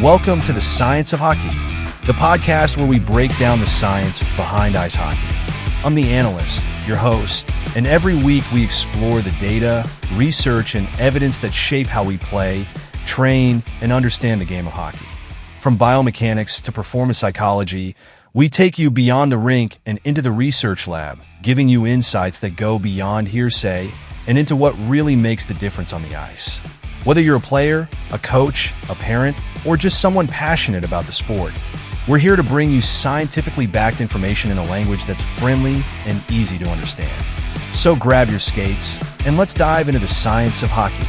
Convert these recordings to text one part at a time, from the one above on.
Welcome to the Science of Hockey, the podcast where we break down the science behind ice hockey. I'm the analyst, your host, and every week we explore the data, research, and evidence that shape how we play, train, and understand the game of hockey. From biomechanics to performance psychology, we take you beyond the rink and into the research lab, giving you insights that go beyond hearsay and into what really makes the difference on the ice. Whether you're a player, a coach, a parent, or just someone passionate about the sport, we're here to bring you scientifically backed information in a language that's friendly and easy to understand. So grab your skates and let's dive into the science of hockey.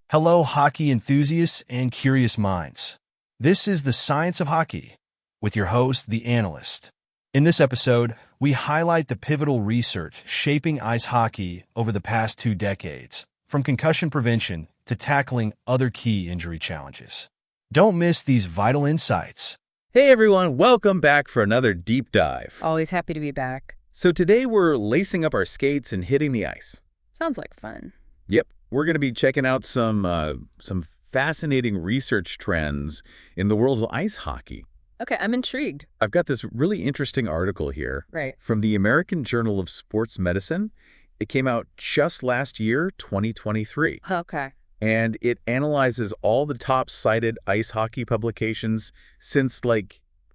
Hello, hockey enthusiasts and curious minds. This is the Science of Hockey with your host, the analyst. In this episode, we highlight the pivotal research shaping ice hockey over the past 2 decades, from concussion prevention to tackling other key injury challenges. Don't miss these vital insights. Hey everyone, welcome back for another deep dive. Always happy to be back. So today we're lacing up our skates and hitting the ice. Sounds like fun. Yep, we're going to be checking out some fascinating research trends in the world of ice hockey. Okay, I'm intrigued. I've got this really interesting article here from the American Journal of Sports Medicine. It came out just last year, 2023. Okay. And it analyzes all the top cited ice hockey publications since the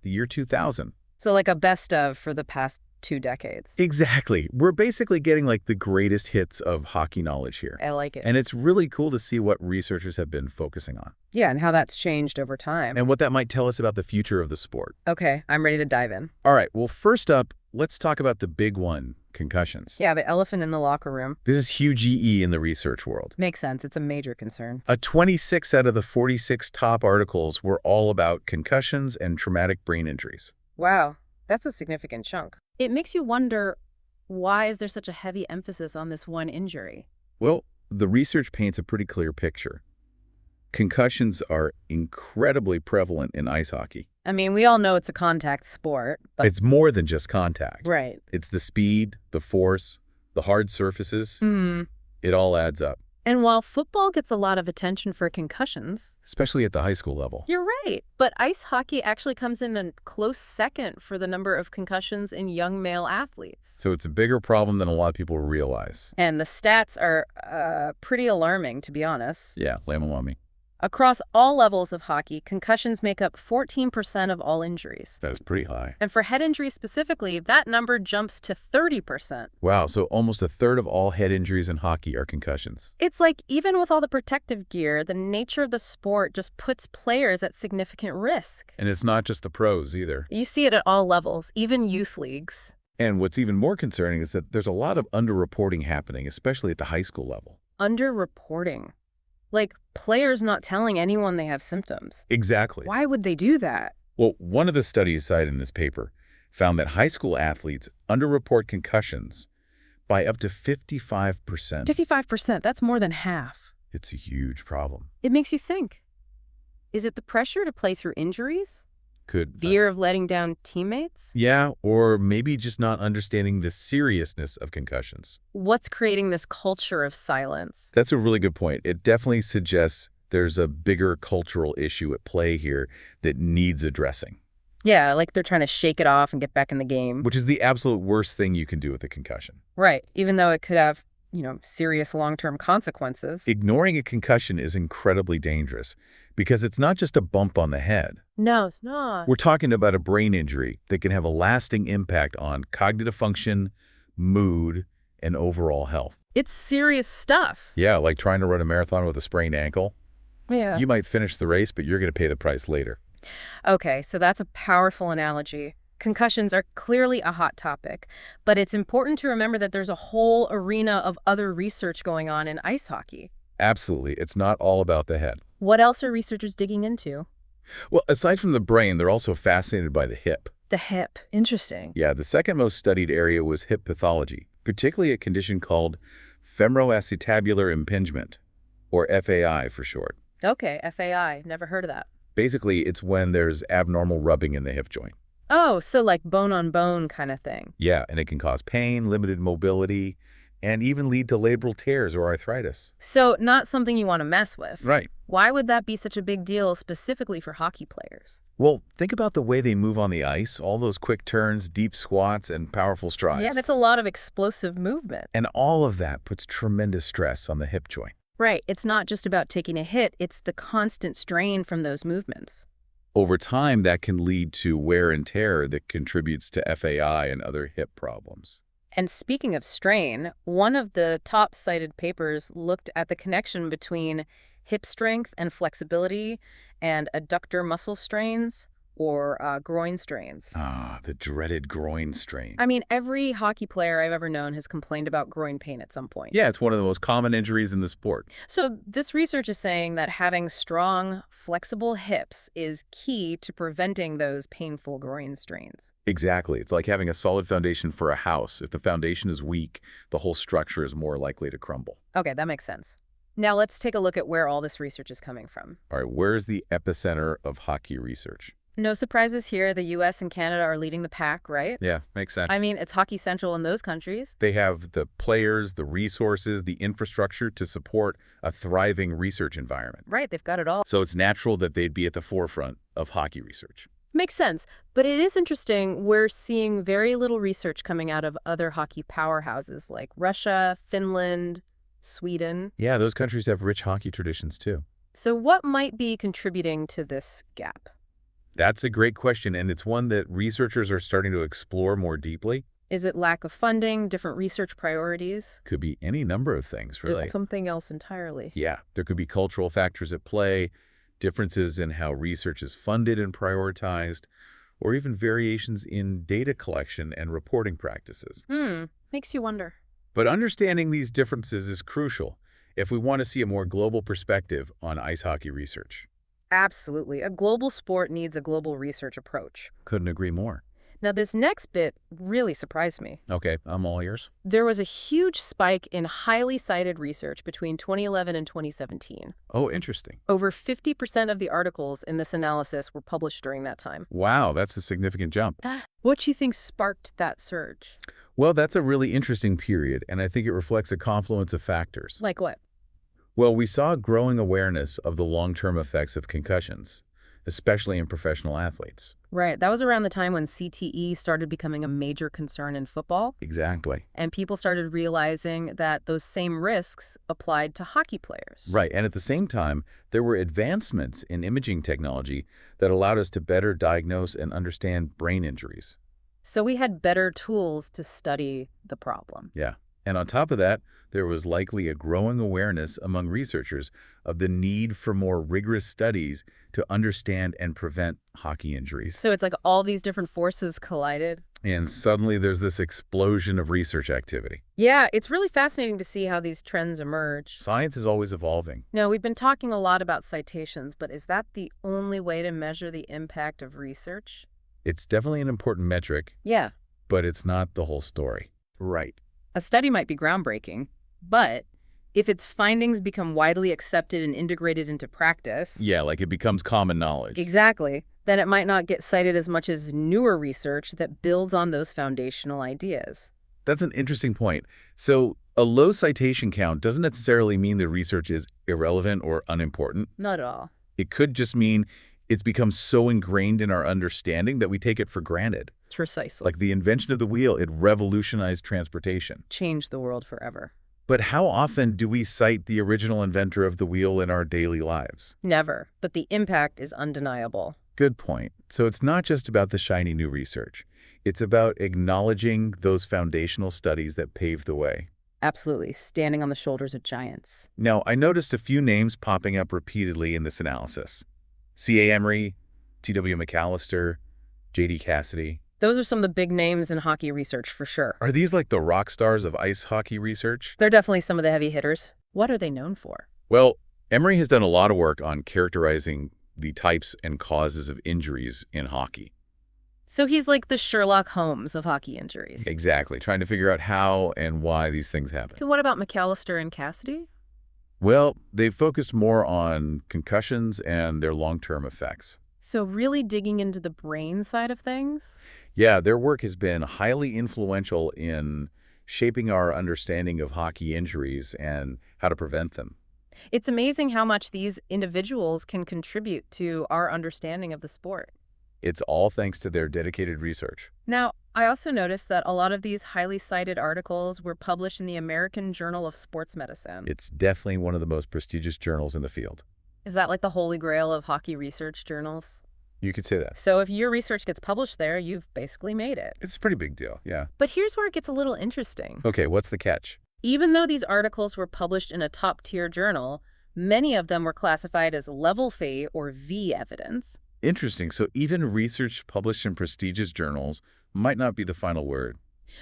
year 2000. So like a best of for the past 2 decades. Exactly. We're basically getting the greatest hits of hockey knowledge here. I like it. And it's really cool to see what researchers have been focusing on. Yeah, and how that's changed over time. And what that might tell us about the future of the sport. Okay, I'm ready to dive in. All right, well, first up, let's talk about the big one, concussions. Yeah, the elephant in the locker room. This is huge EE in the research world. Makes sense. It's a major concern. 26 out of the 46 top articles were all about concussions and traumatic brain injuries. Wow, that's a significant chunk. It makes you wonder, why is there such a heavy emphasis on this one injury? Well, the research paints a pretty clear picture. Concussions are incredibly prevalent in ice hockey. I mean, we all know it's a contact sport, but... It's more than just contact. Right. It's the speed, the force, the hard surfaces. It all adds up. And while football gets a lot of attention for concussions... Especially at the high school level. You're right. But ice hockey actually comes in a close second for the number of concussions in young male athletes. So it's a bigger problem than a lot of people realize. And the stats are pretty alarming, to be honest. Yeah, lay them on me. Across all levels of hockey, concussions make up 14% of all injuries. That is pretty high. And for head injuries specifically, that number jumps to 30%. Wow, so almost a third of all head injuries in hockey are concussions. It's like even with all the protective gear, the nature of the sport just puts players at significant risk. And it's not just the pros either. You see it at all levels, even youth leagues. And what's even more concerning is that there's a lot of underreporting happening, especially at the high school level. Underreporting? Like players not telling anyone they have symptoms. Exactly. Why would they do that? Well, one of the studies cited in this paper found that high school athletes underreport concussions by up to 55%. 55%, that's more than half. It's a huge problem. It makes you think. Is it the pressure to play through injuries? Could Fear of letting down teammates? Yeah, or maybe just not understanding the seriousness of concussions. What's creating this culture of silence? That's a really good point. It definitely suggests there's a bigger cultural issue at play here that needs addressing. Yeah, like they're trying to shake it off and get back in the game. Which is the absolute worst thing you can do with a concussion. Right, even though it could have, serious long-term consequences. Ignoring a concussion is incredibly dangerous because it's not just a bump on the head. No, it's not. We're talking about a brain injury that can have a lasting impact on cognitive function, mood, and overall health. It's serious stuff. Yeah, like trying to run a marathon with a sprained ankle. Yeah. You might finish the race, but you're going to pay the price later. Okay, so that's a powerful analogy. Concussions are clearly a hot topic, but it's important to remember that there's a whole arena of other research going on in ice hockey. Absolutely. It's not all about the head. What else are researchers digging into? Well, aside from the brain, they're also fascinated by the hip. The hip. Interesting. Yeah, the second most studied area was hip pathology, particularly a condition called femoroacetabular impingement, or FAI for short. Okay, FAI. Never heard of that. Basically, it's when there's abnormal rubbing in the hip joint. Oh, so like bone-on-bone kind of thing. Yeah, and it can cause pain, limited mobility, and even lead to labral tears or arthritis. So not something you want to mess with. Right. Why would that be such a big deal specifically for hockey players? Well, think about the way they move on the ice, all those quick turns, deep squats, and powerful strides. Yeah, that's a lot of explosive movement. And all of that puts tremendous stress on the hip joint. Right. It's not just about taking a hit, it's the constant strain from those movements. Over time, that can lead to wear and tear that contributes to FAI and other hip problems. And speaking of strain, one of the top cited papers looked at the connection between hip strength and flexibility and adductor muscle strains or groin strains. Ah, the dreaded groin strain. I mean, every hockey player I've ever known has complained about groin pain at some point. Yeah, it's one of the most common injuries in the sport. So this research is saying that having strong, flexible hips is key to preventing those painful groin strains. Exactly. It's like having a solid foundation for a house. If the foundation is weak, the whole structure is more likely to crumble. Okay, that makes sense. Now let's take a look at where all this research is coming from. All right, where's the epicenter of hockey research? No surprises here. The U.S. and Canada are leading the pack, right? Yeah, makes sense. I mean, it's Hockey Central in those countries. They have the players, the resources, the infrastructure to support a thriving research environment. Right, they've got it all. So it's natural that they'd be at the forefront of hockey research. Makes sense. But it is interesting, we're seeing very little research coming out of other hockey powerhouses like Russia, Finland, Sweden. Yeah, those countries have rich hockey traditions too. So what might be contributing to this gap? That's a great question, and it's one that researchers are starting to explore more deeply. Is it lack of funding, different research priorities? Could be any number of things, really. Something else entirely. Yeah, there could be cultural factors at play, differences in how research is funded and prioritized, or even variations in data collection and reporting practices. Makes you wonder. But understanding these differences is crucial if we want to see a more global perspective on ice hockey research. Absolutely. A global sport needs a global research approach. Couldn't agree more. Now, this next bit really surprised me. Okay, I'm all ears. There was a huge spike in highly cited research between 2011 and 2017. Oh, interesting. Over 50% of the articles in this analysis were published during that time. Wow, that's a significant jump. What do you think sparked that surge? Well, that's a really interesting period, and I think it reflects a confluence of factors. Like what? Well, we saw growing awareness of the long-term effects of concussions, especially in professional athletes. Right. That was around the time when CTE started becoming a major concern in football. Exactly. And people started realizing that those same risks applied to hockey players. Right. And at the same time, there were advancements in imaging technology that allowed us to better diagnose and understand brain injuries. So we had better tools to study the problem. Yeah. And on top of that, there was likely a growing awareness among researchers of the need for more rigorous studies to understand and prevent hockey injuries. So it's like all these different forces collided. And suddenly there's this explosion of research activity. Yeah, it's really fascinating to see how these trends emerge. Science is always evolving. Now, we've been talking a lot about citations, but is that the only way to measure the impact of research? It's definitely an important metric, Yeah. but it's not the whole story. Right. A study might be groundbreaking, but if its findings become widely accepted and integrated into practice... Yeah, like it becomes common knowledge. Exactly. Then it might not get cited as much as newer research that builds on those foundational ideas. That's an interesting point. So a low citation count doesn't necessarily mean the research is irrelevant or unimportant. Not at all. It could just mean it's become so ingrained in our understanding that we take it for granted. Precisely. Like the invention of the wheel, it revolutionized transportation. Changed the world forever. But how often do we cite the original inventor of the wheel in our daily lives? Never. But the impact is undeniable. Good point. So it's not just about the shiny new research. It's about acknowledging those foundational studies that paved the way. Absolutely. Standing on the shoulders of giants. Now, I noticed a few names popping up repeatedly in this analysis. C.A. Emery, T.W. McAllister, J.D. Cassidy. Those are some of the big names in hockey research for sure. Are these like the rock stars of ice hockey research? They're definitely some of the heavy hitters. What are they known for? Well, Emery has done a lot of work on characterizing the types and causes of injuries in hockey. So he's like the Sherlock Holmes of hockey injuries. Exactly, trying to figure out how and why these things happen. And what about McAllister and Cassidy? Well, they've focused more on concussions and their long-term effects. So really digging into the brain side of things? Yeah, their work has been highly influential in shaping our understanding of hockey injuries and how to prevent them. It's amazing how much these individuals can contribute to our understanding of the sport. It's all thanks to their dedicated research. Now, I also noticed that a lot of these highly cited articles were published in the American Journal of Sports Medicine. It's definitely one of the most prestigious journals in the field. Is that like the holy grail of hockey research journals? You could say that. So if your research gets published there, you've basically made it. It's a pretty big deal, yeah. But here's where it gets a little interesting. Okay, what's the catch? Even though these articles were published in a top-tier journal, many of them were classified as level fee or V evidence. Interesting. So even research published in prestigious journals might not be the final word.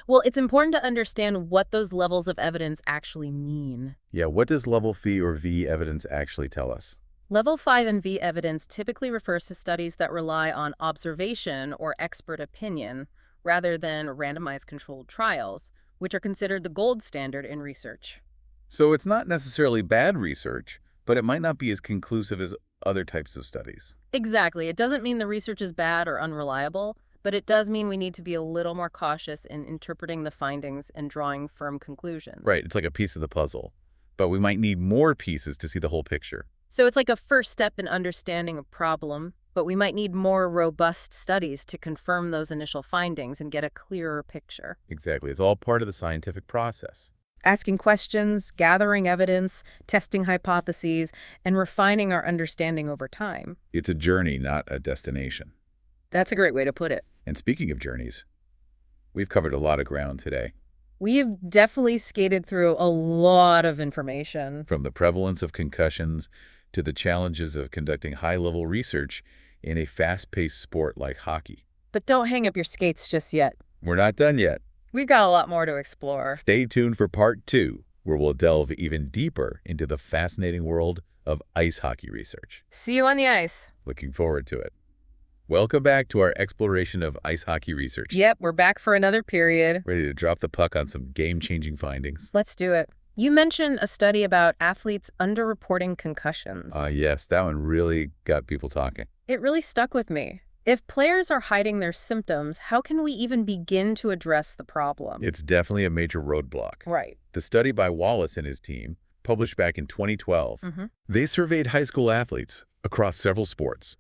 Well, it's important to understand what those levels of evidence actually mean. Yeah, what does level fee or V evidence actually tell us? Level 5 and V evidence typically refers to studies that rely on observation or expert opinion rather than randomized controlled trials, which are considered the gold standard in research. So it's not necessarily bad research, but it might not be as conclusive as other types of studies. Exactly. It doesn't mean the research is bad or unreliable, but it does mean we need to be a little more cautious in interpreting the findings and drawing firm conclusions. Right, it's like a piece of the puzzle, but we might need more pieces to see the whole picture. So it's like a first step in understanding a problem, but we might need more robust studies to confirm those initial findings and get a clearer picture. Exactly, it's all part of the scientific process. Asking questions, gathering evidence, testing hypotheses, and refining our understanding over time. It's a journey, not a destination. That's a great way to put it. And speaking of journeys, we've covered a lot of ground today. We've definitely skated through a lot of information. From the prevalence of concussions to the challenges of conducting high-level research in a fast-paced sport like hockey. But don't hang up your skates just yet. We're not done yet. We've got a lot more to explore. Stay tuned for part 2, where we'll delve even deeper into the fascinating world of ice hockey research. See you on the ice. Looking forward to it. Welcome back to our exploration of ice hockey research. Yep, we're back for another period. Ready to drop the puck on some game-changing findings. Let's do it. You mentioned a study about athletes underreporting concussions. Yes, that one really got people talking. It really stuck with me. If players are hiding their symptoms, how can we even begin to address the problem? It's definitely a major roadblock. Right. The study by Wallace and his team, published back in 2012, they surveyed high school athletes across several sports,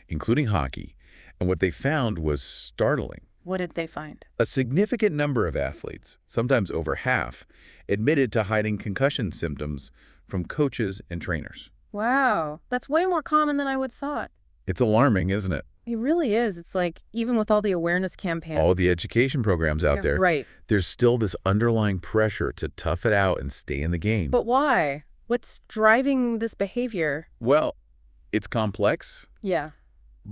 including hockey, and what they found was startling. What did they find? A significant number of athletes, sometimes over half, admitted to hiding concussion symptoms from coaches and trainers. Wow, that's way more common than I would thought. It's alarming, isn't it? It really is. It's like, even with all the awareness campaigns. All the education programs out there, Right. There's still this underlying pressure to tough it out and stay in the game. But why? What's driving this behavior? Well, it's complex, Yeah.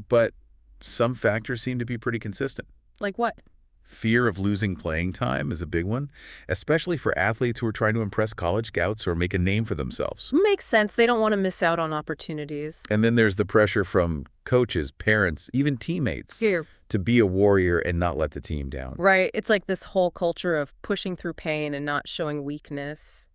but some factors seem to be pretty consistent. Like what? Fear of losing playing time is a big one, especially for athletes who are trying to impress college scouts or make a name for themselves. Makes sense. They don't want to miss out on opportunities. And then there's the pressure from coaches, parents, even teammates Here. to be a warrior and not let the team down. Right. It's like this whole culture of pushing through pain and not showing weakness.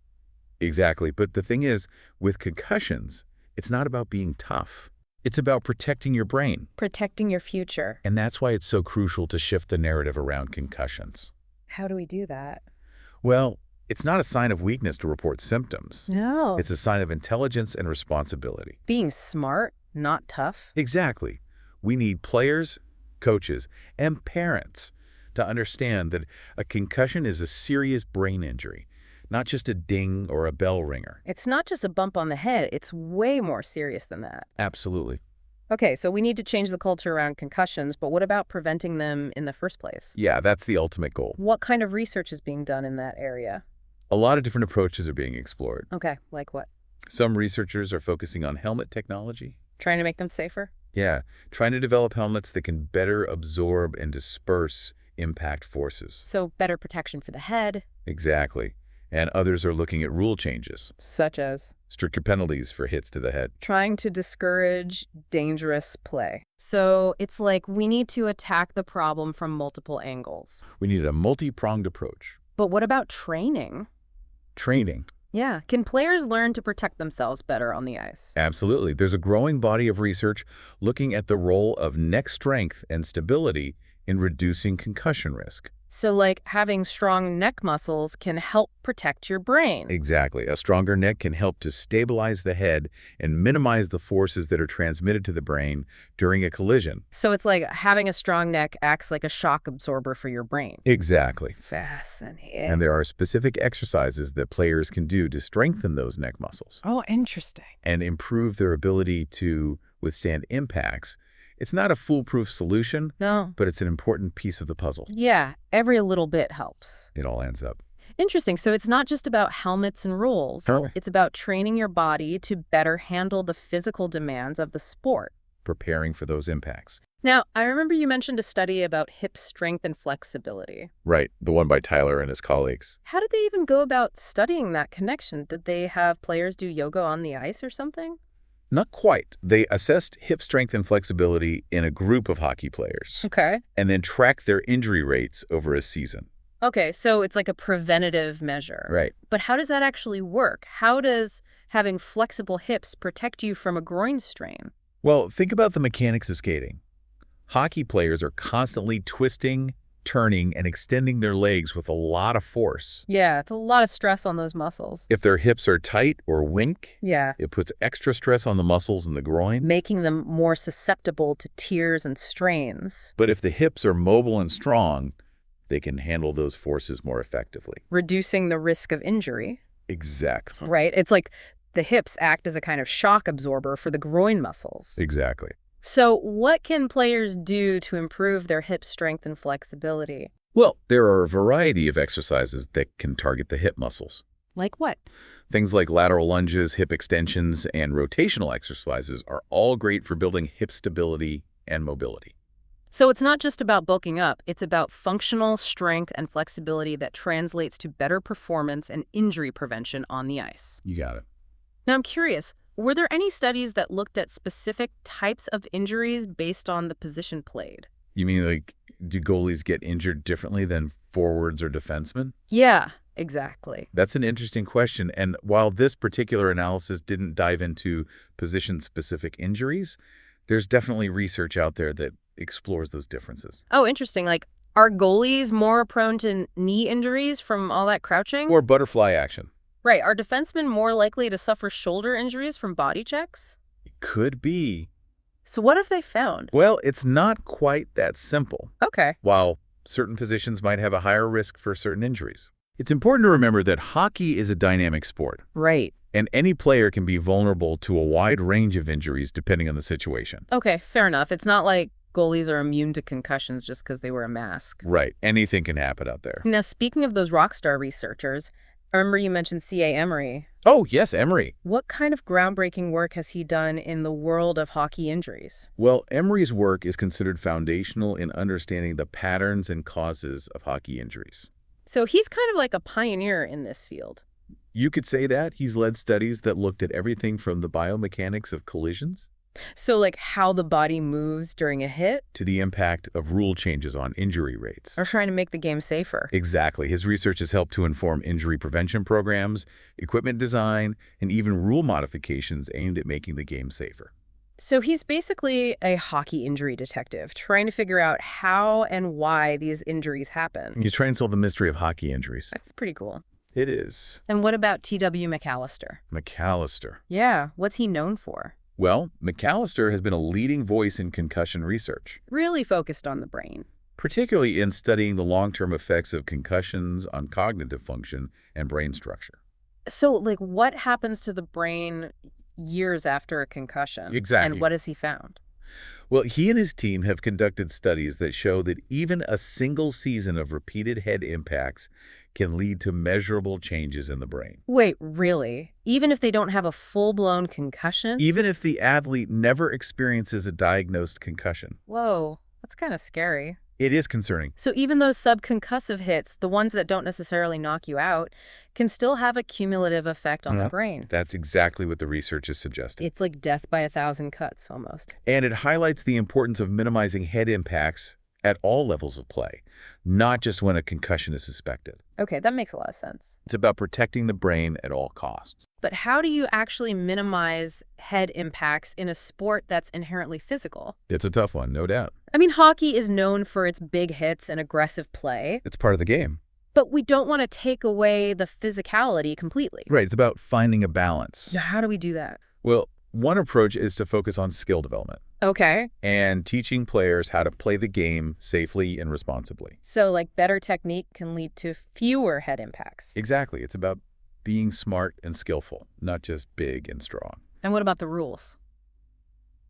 Exactly. But the thing is, with concussions, it's not about being tough. It's about protecting your brain. Protecting your future. And that's why it's so crucial to shift the narrative around concussions. How do we do that? Well, it's not a sign of weakness to report symptoms. No. It's a sign of intelligence and responsibility. Being smart, not tough. Exactly. We need players, coaches, and parents to understand that a concussion is a serious brain injury, not just a ding or a bell ringer. It's not just a bump on the head. It's way more serious than that. Absolutely. Okay, so we need to change the culture around concussions, but what about preventing them in the first place? Yeah, that's the ultimate goal. What kind of research is being done in that area? A lot of different approaches are being explored. Okay, like what? Some researchers are focusing on helmet technology. Trying to make them safer? Yeah, trying to develop helmets that can better absorb and disperse impact forces. So better protection for the head. Exactly. And others are looking at rule changes, Such as? stricter penalties for hits to the head. Trying to discourage dangerous play. So it's like we need to attack the problem from multiple angles. We need a multi-pronged approach. But what about training? Training. Yeah, can players learn to protect themselves better on the ice? Absolutely. There's a growing body of research looking at the role of neck strength and stability in reducing concussion risk. So like having strong neck muscles can help protect your brain. Exactly. A stronger neck can help to stabilize the head and minimize the forces that are transmitted to the brain during a collision. So it's like having a strong neck acts like a shock absorber for your brain. Exactly. Fascinating. And there are specific exercises that players can do to strengthen those neck muscles Oh, interesting. and improve their ability to withstand impacts. It's not a foolproof solution, No. but it's an important piece of the puzzle. Yeah, every little bit helps. It all ends up. Interesting. So it's not just about helmets and rules. Totally. It's about training your body to better handle the physical demands of the sport. Preparing for those impacts. Now, I remember you mentioned a study about hip strength and flexibility. Right, the one by Tyler and his colleagues. How did they even go about studying that connection? Did they have players do yoga on the ice or something? Not quite. They assessed hip strength and flexibility in a group of hockey players Okay. and then tracked their injury rates over a season. Okay, so it's like a preventative measure. Right. But how does that actually work? How does having flexible hips protect you from a groin strain? Well, think about the mechanics of skating. Hockey players are constantly twisting, turning, and extending their legs with a lot of force. Yeah, it's a lot of stress on those muscles. If their hips are tight or wink, Yeah. it puts extra stress on the muscles in the groin. Making them more susceptible to tears and strains. But if the hips are mobile and strong, they can handle those forces more effectively. Reducing the risk of injury, Exactly. right? It's like the hips act as a kind of shock absorber for the groin muscles. Exactly. So what can players do to improve their hip strength and flexibility? Well, there are a variety of exercises that can target the hip muscles. Like what? Things like lateral lunges, hip extensions, and rotational exercises are all great for building hip stability and mobility. So it's not just about bulking up, it's about functional strength and flexibility that translates to better performance and injury prevention on the ice. You got it. Now I'm curious, were there any studies that looked at specific types of injuries based on the position played? You mean like, do goalies get injured differently than forwards or defensemen? Yeah, exactly. That's an interesting question. And while this particular analysis didn't dive into position-specific injuries, there's definitely research out there that explores those differences. Oh, interesting. Like, are goalies more prone to knee injuries from all that crouching? Or butterfly action. Right. Are defensemen more likely to suffer shoulder injuries from body checks? It could be. So what have they found? Well, it's not quite that simple. Okay. While certain positions might have a higher risk for certain injuries. It's important to remember that hockey is a dynamic sport, Right. and any player can be vulnerable to a wide range of injuries depending on the situation. Okay, fair enough. It's not like goalies are immune to concussions just because they wear a mask. Right. Anything can happen out there. Now, speaking of those rock star researchers, I remember you mentioned C.A. Emery. Oh, yes, Emery. What kind of groundbreaking work has he done in the world of hockey injuries? Well, Emery's work is considered foundational in understanding the patterns and causes of hockey injuries. So he's kind of like a pioneer in this field. You could say that. He's led studies that looked at everything from the biomechanics of collisions So like how the body moves during a hit, to the impact of rule changes on injury rates. or trying to make the game safer. Exactly. His research has helped to inform injury prevention programs, equipment design, and even rule modifications aimed at making the game safer. So he's basically a hockey injury detective, trying to figure out how and why these injuries happen. He's trying to solve the mystery of hockey injuries. That's pretty cool. It is. And what about T.W. McAllister? McAllister. Yeah, what's he known for? Well, McAllister has been a leading voice in concussion research, Really focused on the brain. particularly in studying the long-term effects of concussions on cognitive function and brain structure. So, like, what happens to the brain years after a concussion? Exactly. And what has he found? Well, he and his team have conducted studies that show that even a single season of repeated head impacts can lead to measurable changes in the brain. Wait, really? Even if they don't have a full-blown concussion? Even if the athlete never experiences a diagnosed concussion. Whoa, that's kind of scary. It is concerning. So even those subconcussive hits, the ones that don't necessarily knock you out, can still have a cumulative effect on the brain. That's exactly what the research is suggesting. It's like death by 1,000 cuts, almost. And it highlights the importance of minimizing head impacts at all levels of play, not just when a concussion is suspected. Okay, that makes a lot of sense. It's about protecting the brain at all costs. But how do you actually minimize head impacts in a sport that's inherently physical? It's a tough one, no doubt. I mean, hockey is known for its big hits and aggressive play, It's part of the game. but we don't want to take away the physicality completely. Right, it's about finding a balance. Now, how do we do that? Well, one approach is to focus on skill development Okay. and teaching players how to play the game safely and responsibly. So, like, better technique can lead to fewer head impacts. Exactly. It's about being smart and skillful, not just big and strong. And what about the rules?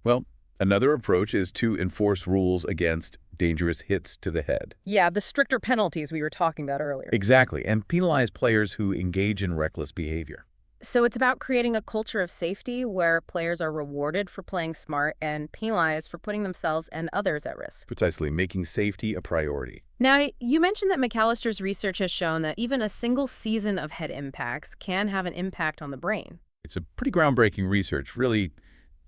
Well, another approach is to enforce rules against dangerous hits to the head. Yeah, the stricter penalties we were talking about earlier. Exactly, and penalize players who engage in reckless behavior. So it's about creating a culture of safety where players are rewarded for playing smart and penalized for putting themselves and others at risk. Precisely, making safety a priority. Now, you mentioned that McAllister's research has shown that even a single season of head impacts can have an impact on the brain. It's a pretty groundbreaking research, really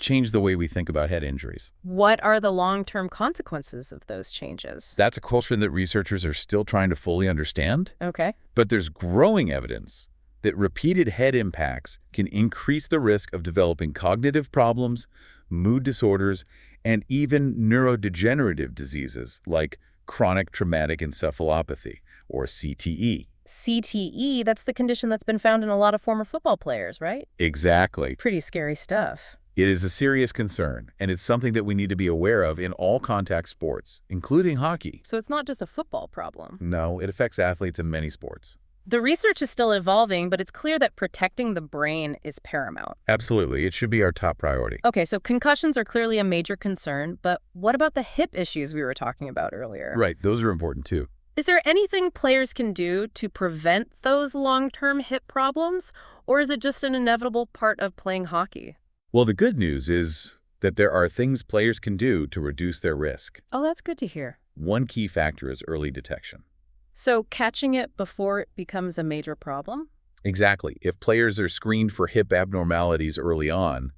changed the way we think about head injuries. What are the long-term consequences of those changes? That's a question that researchers are still trying to fully understand, Okay. but there's growing evidence that repeated head impacts can increase the risk of developing cognitive problems, mood disorders, and even neurodegenerative diseases like chronic traumatic encephalopathy, or CTE. CTE, that's the condition that's been found in a lot of former football players, right? Exactly. Pretty scary stuff. It is a serious concern, and it's something that we need to be aware of in all contact sports, including hockey. So it's not just a football problem. No, it affects athletes in many sports. The research is still evolving, but it's clear that protecting the brain is paramount. Absolutely. It should be our top priority. Okay, so concussions are clearly a major concern, but what about the hip issues we were talking about earlier? Right. Those are important, too. Is there anything players can do to prevent those long-term hip problems, or is it just an inevitable part of playing hockey? Well, the good news is that there are things players can do to reduce their risk. Oh, that's good to hear. One key factor is early detection. So catching it before it becomes a major problem? Exactly. If players are screened for hip abnormalities early on,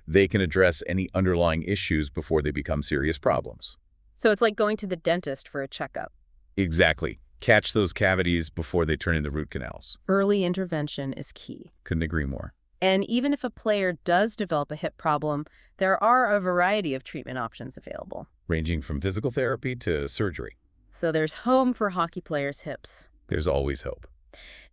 they can address any underlying issues before they become serious problems. So it's like going to the dentist for a checkup. Exactly. Catch those cavities before they turn into root canals. Early intervention is key. Couldn't agree more. And even if a player does develop a hip problem, there are a variety of treatment options available. Ranging from physical therapy to surgery. So there's hope for hockey players' hips. There's always hope.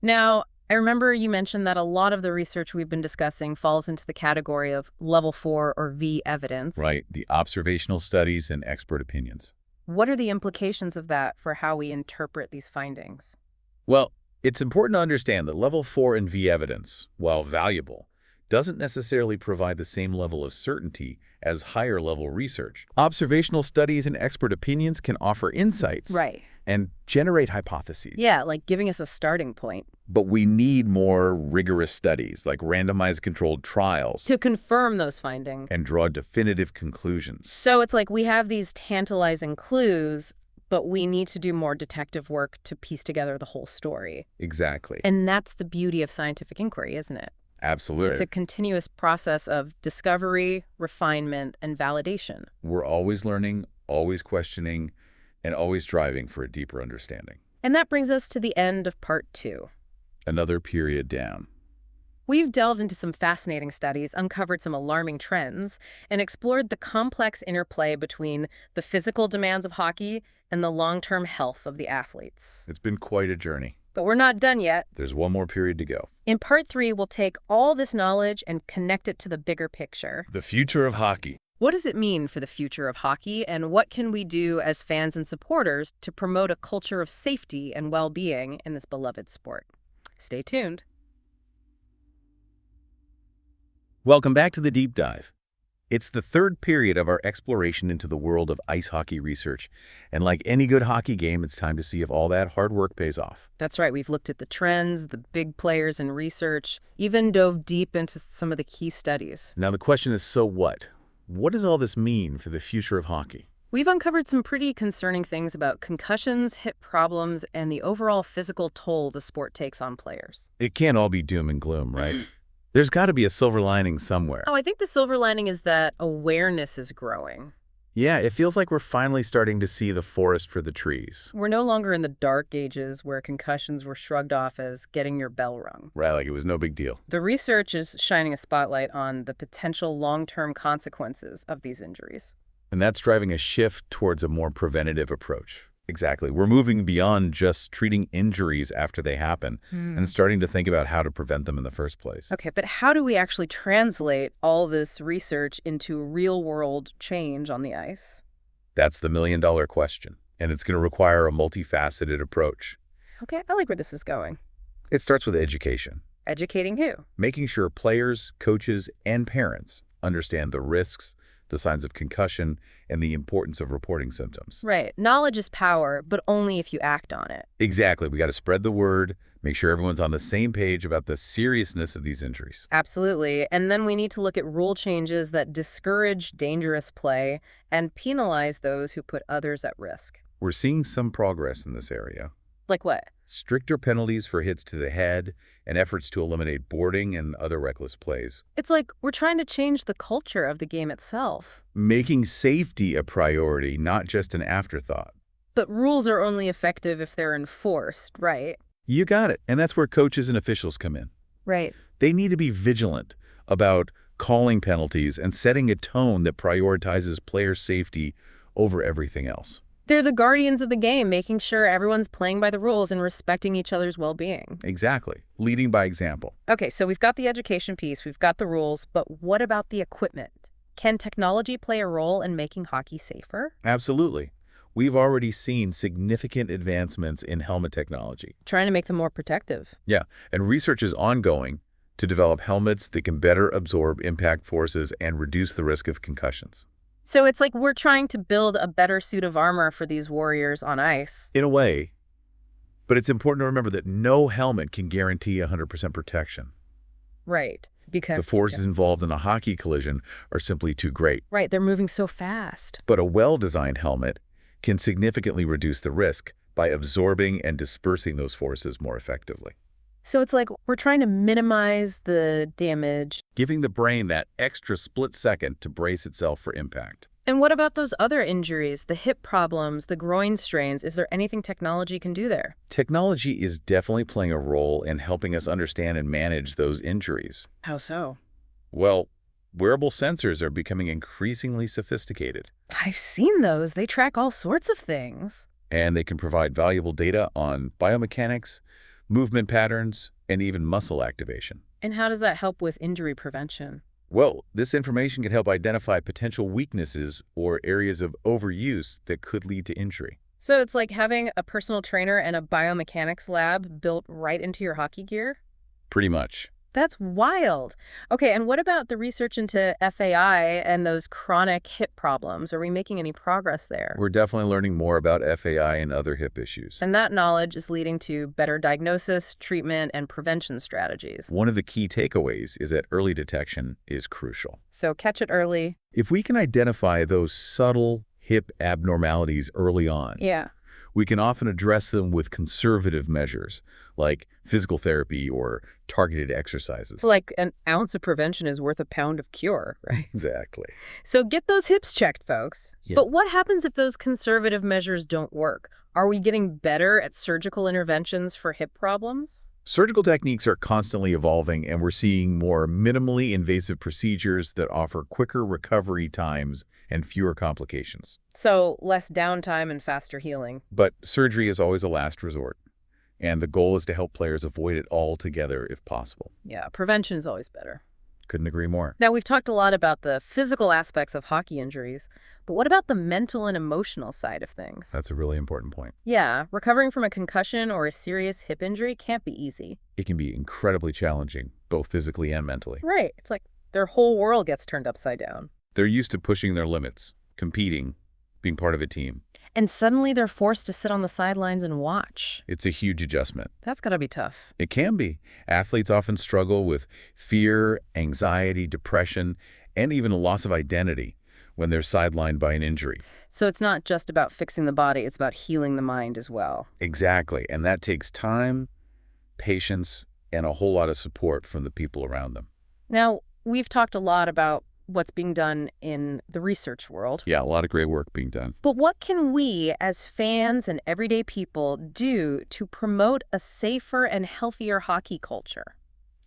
Now, I remember you mentioned that a lot of the research we've been discussing falls into the category of level 4 or V evidence. Right. The observational studies and expert opinions. What are the implications of that for how we interpret these findings? Well, it's important to understand that level 4 and V evidence, while valuable, doesn't necessarily provide the same level of certainty as higher-level research. Observational studies and expert opinions can offer insights Right. and generate hypotheses. Yeah, like giving us a starting point. But we need more rigorous studies, like randomized controlled trials, To confirm those findings. and draw definitive conclusions. So it's like we have these tantalizing clues, but we need to do more detective work to piece together the whole story. Exactly. And that's the beauty of scientific inquiry, isn't it? Absolutely. It's a continuous process of discovery, refinement, and validation. We're always learning, always questioning, and always striving for a deeper understanding. And that brings us to the end of part 2. Another period down. We've delved into some fascinating studies, uncovered some alarming trends, and explored the complex interplay between the physical demands of hockey and the long-term health of the athletes. It's been quite a journey. But we're not done yet. There's one more period to go. In part 3, we'll take all this knowledge and connect it to the bigger picture. The future of hockey. What does it mean for the future of hockey, and what can we do as fans and supporters to promote a culture of safety and well-being in this beloved sport? Stay tuned. Welcome back to the Deep Dive. It's the third period of our exploration into the world of ice hockey research. And like any good hockey game, it's time to see if all that hard work pays off. That's right. We've looked at the trends, the big players in research, even dove deep into some of the key studies. Now the question is, so what? What does all this mean for the future of hockey? We've uncovered some pretty concerning things about concussions, hip problems, and the overall physical toll the sport takes on players. It can't all be doom and gloom, right? There's got to be a silver lining somewhere. Oh, I think the silver lining is that awareness is growing. Yeah, it feels like we're finally starting to see the forest for the trees. We're no longer in the dark ages where concussions were shrugged off as getting your bell rung. Right, like it was no big deal. The research is shining a spotlight on the potential long-term consequences of these injuries. And that's driving a shift towards a more preventative approach. Exactly. We're moving beyond just treating injuries after they happen and starting to think about how to prevent them in the first place. Okay, but how do we actually translate all this research into real-world change on the ice? That's the million-dollar question, and it's going to require a multifaceted approach. Okay, I like where this is going. It starts with education. Educating who? Making sure players, coaches, and parents understand the risks, the signs of concussion, and the importance of reporting symptoms. Right. Knowledge is power, but only if you act on it. Exactly. We got to spread the word, make sure everyone's on the same page about the seriousness of these injuries. Absolutely. And then we need to look at rule changes that discourage dangerous play and penalize those who put others at risk. We're seeing some progress in this area. Like what? Stricter penalties for hits to the head and efforts to eliminate boarding and other reckless plays. It's like we're trying to change the culture of the game itself. Making safety a priority, not just an afterthought. But rules are only effective if they're enforced, right? You got it. And that's where coaches and officials come in. Right. They need to be vigilant about calling penalties and setting a tone that prioritizes player safety over everything else. They're the guardians of the game, making sure everyone's playing by the rules and respecting each other's well-being. Exactly. Leading by example. Okay, so we've got the education piece, we've got the rules, but what about the equipment? Can technology play a role in making hockey safer? Absolutely. We've already seen significant advancements in helmet technology. Trying to make them more protective. Yeah, and research is ongoing to develop helmets that can better absorb impact forces and reduce the risk of concussions. So it's like we're trying to build a better suit of armor for these warriors on ice. In a way, but it's important to remember that no helmet can guarantee 100% protection. Right. Because The forces involved in a hockey collision are simply too great. Right, they're moving so fast. But a well-designed helmet can significantly reduce the risk by absorbing and dispersing those forces more effectively. So it's like we're trying to minimize the damage. Giving the brain that extra split second to brace itself for impact. And what about those other injuries, the hip problems, the groin strains? Is there anything technology can do there? Technology is definitely playing a role in helping us understand and manage those injuries. How so? Well, wearable sensors are becoming increasingly sophisticated, I've seen those. They track all sorts of things. and they can provide valuable data on biomechanics, movement patterns, and even muscle activation. And how does that help with injury prevention? Well, this information can help identify potential weaknesses or areas of overuse that could lead to injury. So it's like having a personal trainer and a biomechanics lab built right into your hockey gear? Pretty much. That's wild. Okay, and what about the research into FAI and those chronic hip problems? Are we making any progress there? We're definitely learning more about FAI and other hip issues. And that knowledge is leading to better diagnosis, treatment, and prevention strategies. One of the key takeaways is that early detection is crucial. So catch it early. If we can identify those subtle hip abnormalities early on, Yeah. we can often address them with conservative measures like physical therapy or targeted exercises. So like an ounce of prevention is worth a pound of cure, right? Exactly. So get those hips checked, folks. Yeah. But what happens if those conservative measures don't work? Are we getting better at surgical interventions for hip problems? Surgical techniques are constantly evolving, and we're seeing more minimally invasive procedures that offer quicker recovery times and fewer complications. So less downtime and faster healing. But surgery is always a last resort, and the goal is to help players avoid it altogether if possible. Yeah, prevention is always better. Couldn't agree more. Now, we've talked a lot about the physical aspects of hockey injuries, but what about the mental and emotional side of things? That's a really important point. Yeah, recovering from a concussion or a serious hip injury can't be easy. It can be incredibly challenging, both physically and mentally. Right. It's like their whole world gets turned upside down. They're used to pushing their limits, competing, being part of a team. And suddenly they're forced to sit on the sidelines and watch. It's a huge adjustment. That's gotta be tough. It can be. Athletes often struggle with fear, anxiety, depression, and even a loss of identity when they're sidelined by an injury. So it's not just about fixing the body, it's about healing the mind as well. Exactly. And that takes time, patience, and a whole lot of support from the people around them. Now, we've talked a lot about what's being done in the research world. Yeah, a lot of great work being done. But what can we, as fans and everyday people, do to promote a safer and healthier hockey culture?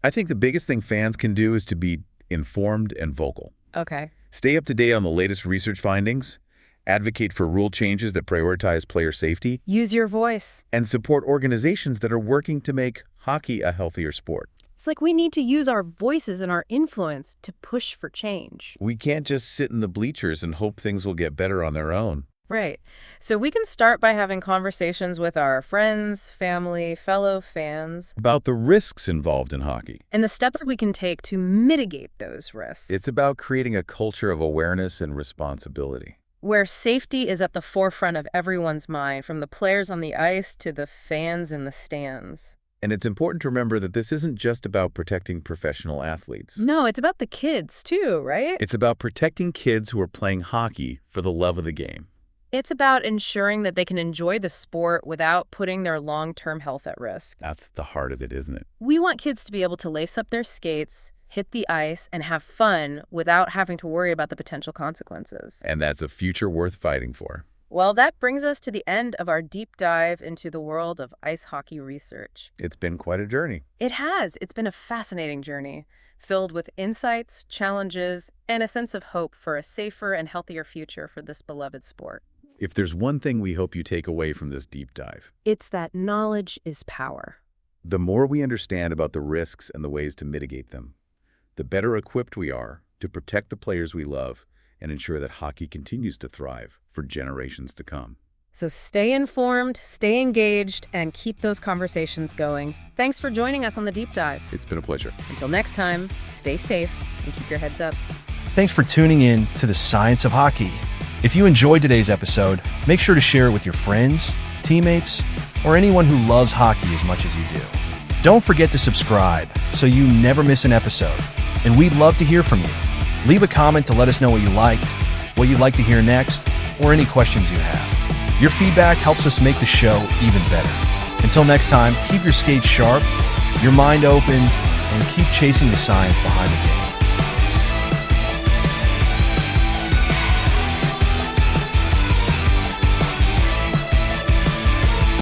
I think the biggest thing fans can do is to be informed and vocal. Okay. Stay up to date on the latest research findings, advocate for rule changes that prioritize player safety, Use your voice. and support organizations that are working to make hockey a healthier sport. It's like we need to use our voices and our influence to push for change. We can't just sit in the bleachers and hope things will get better on their own. Right. So we can start by having conversations with our friends, family, fellow fans, About the risks involved in hockey. and the steps we can take to mitigate those risks. It's about creating a culture of awareness and responsibility. where safety is at the forefront of everyone's mind, from the players on the ice to the fans in the stands. And it's important to remember that this isn't just about protecting professional athletes. No, it's about the kids too, right? It's about protecting kids who are playing hockey for the love of the game. It's about ensuring that they can enjoy the sport without putting their long-term health at risk. That's the heart of it, isn't it? We want kids to be able to lace up their skates, hit the ice, and have fun without having to worry about the potential consequences. And that's a future worth fighting for. Well, that brings us to the end of our deep dive into the world of ice hockey research. It's been quite a journey. It has. It's been a fascinating journey, filled with insights, challenges, and a sense of hope for a safer and healthier future for this beloved sport. If there's one thing we hope you take away from this deep dive, It's that knowledge is power. the more we understand about the risks and the ways to mitigate them, the better equipped we are to protect the players we love and ensure that hockey continues to thrive for generations to come. So stay informed, stay engaged, and keep those conversations going. Thanks for joining us on the deep dive. It's been a pleasure. Until next time, stay safe and keep your heads up. Thanks for tuning in to the Science of Hockey. If you enjoyed today's episode, make sure to share it with your friends, teammates, or anyone who loves hockey as much as you do. Don't forget to subscribe so you never miss an episode. And we'd love to hear from you. Leave a comment to let us know what you liked, what you'd like to hear next, or any questions you have. Your feedback helps us make the show even better. Until next time, keep your skates sharp, your mind open, and keep chasing the science behind the game.